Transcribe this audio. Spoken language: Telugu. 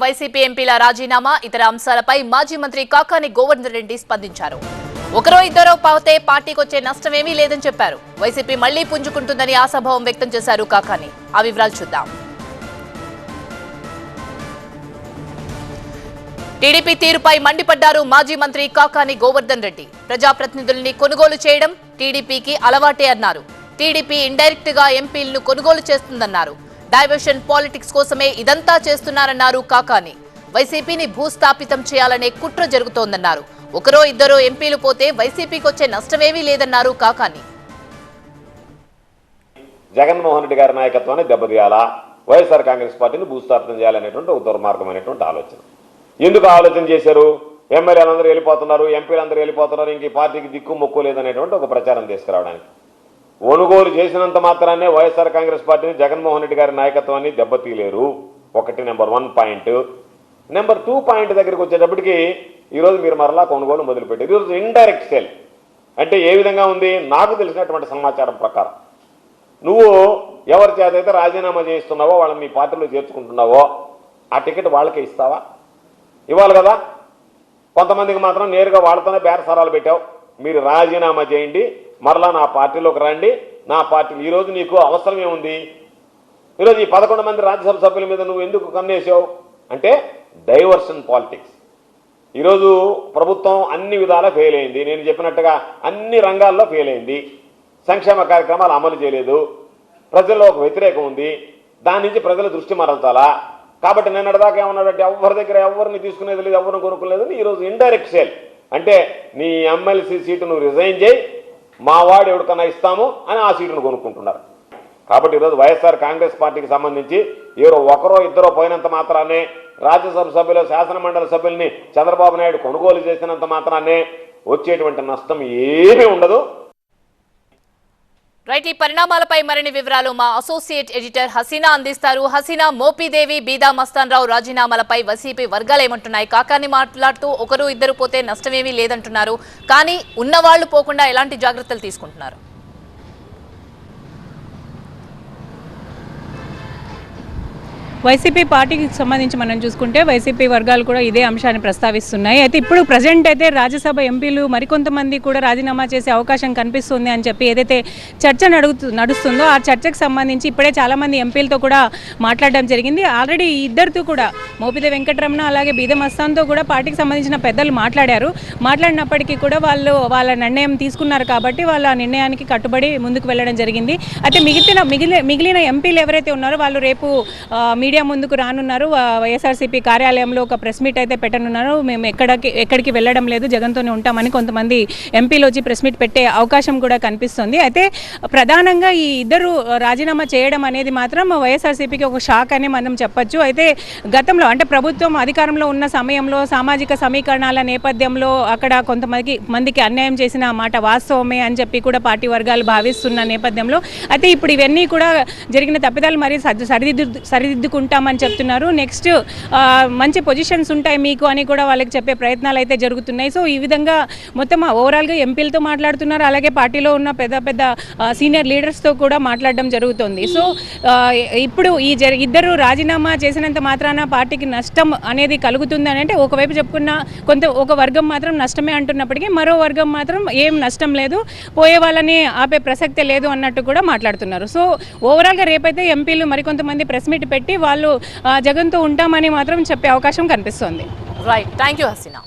వైసీపీ ఎంపీల రాజీనామా ఇతర అంశాలపై మాజీ మంత్రి కాకాని గోవర్ధన్ రెడ్డి స్పందించారు. ఒకరో ఇద్దరో పోతే పార్టీకి వచ్చే నష్టమేమీ లేదని చెప్పారు. వైసీపీ మళ్లీ పుంజుకుంటుందని ఆశాభావం వ్యక్తం చేశారు కాకాని. ఆ వివరాలు చూద్దాం. టీడీపీ తీరుపై మండిపడ్డారు మాజీ మంత్రి కాకాని గోవర్ధన్ రెడ్డి. ప్రజాప్రతినిధుల్ని కొనుగోలు చేయడం టీడీపీకి అలవాటే అన్నారు. టీడీపీ ఇండైరెక్ట్ గా ఎంపీలను కొనుగోలు చేస్తుందన్నారు. డైవర్షన్ పాలిటిక్స్ కోసమే ఇదంతా చేస్తున్నారన్నారు కాకాని. వైసీపీని భూస్థాపితం చేయాలనే కుట్ర జరుగుతోందన్నారు. ఒకరో ఇద్దరో ఎంపీలు పోతే వైసీపీకి వచ్చే నష్టమేమీ లేదన్నారు కాకాని. జగన్మోహన్ రెడ్డి గారి నాయకత్వాన్ని దెబ్బతీయాలా, వైఎస్ఆర్ కాంగ్రెస్ పార్టీని భూస్థాపితం చేయాలనేటువంటి ఒక దుర్మార్గమైనటువంటి ఆలోచన. ఎందుకు ఆలోచన చేశారు? ఎమ్మెల్యేలందరూ వెళ్ళిపోతున్నారు, ఎంపీలందరూ వెళ్ళిపోతున్నారు, ఇంక ఈ పార్టీకి దిక్కు మొక్కు లేదనేటువంటి ఒక ప్రచారం తీసుకురావడానికి. కొనుగోలు చేసినంత మాత్రాన్నే వైఎస్ఆర్ కాంగ్రెస్ పార్టీని జగన్మోహన్ రెడ్డి గారి నాయకత్వాన్ని దెబ్బతీయలేరు. ఒకటి నెంబర్ 1 పాయింట్. నెంబర్ 2 పాయింట్ దగ్గరికి వచ్చేటప్పటికి ఈరోజు మీరు మరలా కొనుగోలు మొదలుపెట్టారు. ఈరోజు ఇండైరెక్ట్ సేల్ అంటే ఏ విధంగా ఉంది? నాకు తెలిసినటువంటి సమాచారం ప్రకారం నువ్వు ఎవరి చేత అయితే రాజీనామా చేయిస్తున్నావో వాళ్ళని మీ పార్టీలో చేర్చుకుంటున్నావో ఆ టికెట్ వాళ్ళకే ఇస్తావా? ఇవ్వాలి కదా. కొంతమందికి మాత్రం నేరుగా వాళ్ళతోనే బేరసారాలు పెట్టావు. మీరు రాజీనామా చేయండి, మరలా నా పార్టీలోకి రండి, నా పార్టీ. ఈరోజు నీకు అవసరం ఏముంది? ఈరోజు ఈ 11 మంది రాజ్యసభ సభ్యుల మీద నువ్వు ఎందుకు కన్నేసావు అంటే డైవర్షన్ పాలిటిక్స్. ఈరోజు ప్రభుత్వం అన్ని విధాలా ఫెయిల్ అయింది. నేను చెప్పినట్టుగా అన్ని రంగాల్లో ఫెయిల్ అయింది. సంక్షేమ కార్యక్రమాలు అమలు చేయలేదు. ప్రజల్లో ఒక వ్యతిరేకం ఉంది. దాని నుంచి ప్రజల దృష్టి మరల్చాలా. కాబట్టి నిన్నటిదాకా ఏమన్నాడంటే ఎవరి దగ్గర ఎవరిని తీసుకునేది లేదు, ఎవరిని కొనుక్కునేది. ఈరోజు ఇండైరెక్ట్ సేల్ అంటే నీ ఎమ్మెల్సీ సీటు నువ్వు రిజైన్ చేయి, మా వాడు ఎవరికన్నా ఇస్తాము అని ఆ సీటును కొనుక్కుంటున్నారు. కాబట్టి ఈరోజు వైఎస్ఆర్ కాంగ్రెస్ పార్టీకి సంబంధించి ఎవరో ఒకరో ఇద్దరో పోయినంత మాత్రాన్నే, రాజ్యసభ సభ్యులు శాసనమండలి సభ్యుల్ని చంద్రబాబు నాయుడు కొనుగోలు చేసినంత మాత్రాన్నే వచ్చేటువంటి నష్టం ఏమీ ఉండదు. రైట్, ఈ పరిణామాలపై మరిన్ని వివరాలు మా అసోసియేట్ ఎడిటర్ హసీనా అందిస్తారు. హసీనా, మోపిదేవి, బీదా మస్తాన్ రావు రాజీనామాలపై వైసీపీ వర్గాలు ఏమంటున్నాయి? కాకాని మాట్లాడుతూ ఒకరు ఇద్దరు పోతే నష్టమేమీ లేదంటున్నారు. కానీ ఉన్నవాళ్లు పోకుండా ఎలాంటి జాగ్రత్తలు తీసుకుంటున్నారు? వైసీపీ పార్టీకి సంబంధించి మనం చూసుకుంటే వైసీపీ వర్గాలు కూడా ఇదే అంశాన్ని ప్రస్తావిస్తున్నాయి. అయితే ఇప్పుడు ప్రజెంట్ అయితే రాజ్యసభ ఎంపీలు మరికొంతమంది కూడా రాజీనామా చేసే అవకాశం కనిపిస్తుంది అని చెప్పి ఏదైతే చర్చ నడుస్తుందో ఆ చర్చకు సంబంధించి ఇప్పుడే చాలామంది ఎంపీలతో కూడా మాట్లాడడం జరిగింది. ఆల్రెడీ ఇద్దరితో కూడా మోపిదేవి వెంకటరమణ అలాగే బీదా మస్తాన్తో కూడా పార్టీకి సంబంధించిన పెద్దలు మాట్లాడినప్పటికీ కూడా వాళ్ళు వాళ్ళ నిర్ణయం తీసుకున్నారు కాబట్టి వాళ్ళ నిర్ణయానికి కట్టుబడి ముందుకు వెళ్ళడం జరిగింది. అయితే మిగిలిన ఎంపీలు ఎవరైతే ఉన్నారో వాళ్ళు రేపు మీడియా ముందుకు రానున్నారు. వైఎస్ఆర్సీపీ కార్యాలయంలో ఒక ప్రెస్ మీట్ అయితే పెట్టనున్నారు. మేము ఎక్కడికి వెళ్ళడం లేదు, జగన్తోనే ఉంటామని కొంతమంది ఎంపీలు వచ్చి ప్రెస్ మీట్ పెట్టే అవకాశం కూడా కనిపిస్తుంది. అయితే ప్రధానంగా ఈ ఇద్దరు రాజీనామా చేయడం అనేది మాత్రం వైఎస్ఆర్సీపీకి ఒక షాక్ అని మనం చెప్పొచ్చు. అయితే గతంలో అంటే ప్రభుత్వం అధికారంలో ఉన్న సమయంలో సామాజిక సమీకరణాల నేపథ్యంలో అక్కడ కొంతమందికి అన్యాయం చేసిన మాట వాస్తవమే అని చెప్పి కూడా పార్టీ వర్గాలు భావిస్తున్న నేపథ్యంలో అయితే ఇప్పుడు ఇవన్నీ కూడా జరిగిన తప్పిదాలు మరి సరిదిద్దుకుంటామని చెప్తున్నారు. నెక్స్ట్ మంచి పొజిషన్స్ ఉంటాయి మీకు అని కూడా వాళ్ళకి చెప్పే ప్రయత్నాలు అయితే జరుగుతున్నాయి. సో ఈ విధంగా మొత్తం ఓవరాల్గా ఎంపీలతో మాట్లాడుతున్నారు. అలాగే పార్టీలో ఉన్న పెద్ద సీనియర్ లీడర్స్తో కూడా మాట్లాడడం జరుగుతుంది. సో ఇప్పుడు ఈ ఇద్దరు రాజీనామా చేసినంత మాత్రాన పార్టీకి నష్టం అనేది కలుగుతుంది అని అంటే ఒకవైపు చెప్పుకున్న ఒక వర్గం మాత్రం నష్టమే అంటున్నప్పటికీ మరో వర్గం మాత్రం ఏం నష్టం లేదు, పోయే వాళ్ళని ఆపే ప్రసక్తే లేదు అన్నట్టు కూడా మాట్లాడుతున్నారు. సో ఓవరాల్గా రేపైతే ఎంపీలు మరికొంతమంది ప్రెస్ మీట్ పెట్టి వాళ్ళు జగన్తో ఉంటామని మాత్రం చెప్పే అవకాశం కనిపిస్తోంది. Right, thank you Hasina.